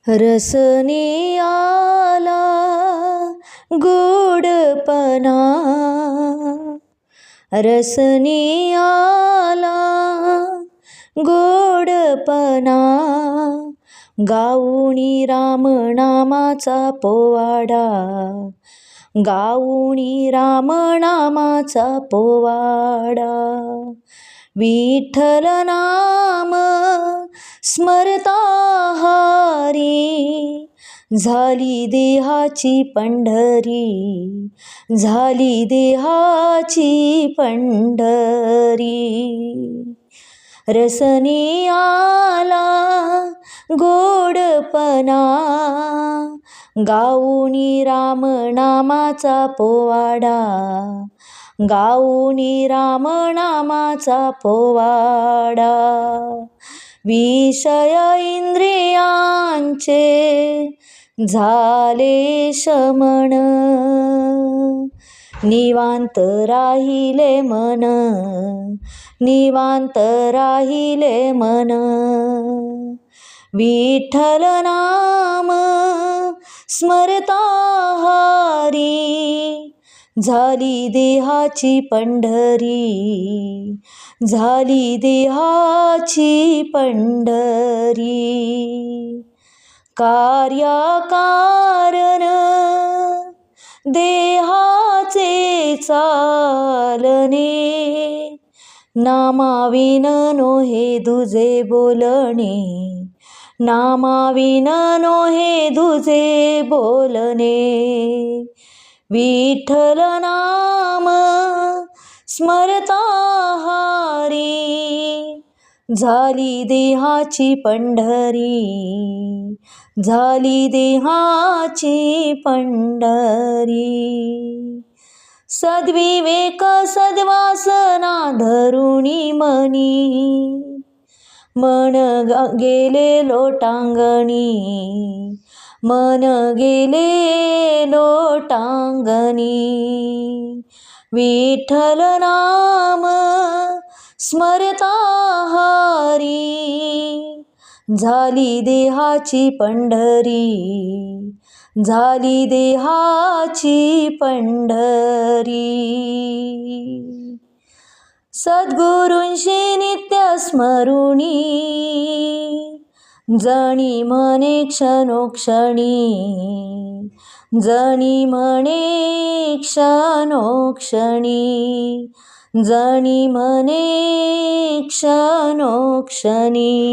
रसने आला गोडपणा, रसने आला गोडपणा, गाऊनी रामनामाचा पोवाडा, गाऊनी रामनामाचा पोवाडा. विठ्ठल नाम स्मरता हारी, झाली देहाची पंढरी, झाली देहाची पंढरी. रसने आला गोडपणा, गाऊनी रामनामाचा पोवाडा, गाऊनी रामनामाचा पोवाडा. विषय इंद्रियांचे झाले शमन, निवांत राहिले मन, निवांत राहिले मन. विठ्ठल नाम स्मरता हारी, झाली देहाची पंढरी, झाली देहाची पंढरी. कार्याकारण देहाचे चालणे, नामाविन हे दुजे बोलणे, नामाविन हे दुजे बोलणे. विठ्ठल नाम स्मरता हारी, झाली देहाची पंढरी, झाली देहाची पंढरी. सद्विवेक सद्वासना धरुणी मनी, मन गेले लोटांगणी, मन गेले लोटांगणी. विठ्ठल नाम स्मरता हारी, झाली देहाची पंढरी, झाली देहाची पंढरी. सद्गुरूंशी नित्य स्मरुनी, जणी म्हणे क्षणोक्षणी, जणी म्हणे क्षणोक्षणी, जणी म्हणे क्षणोक्षणी.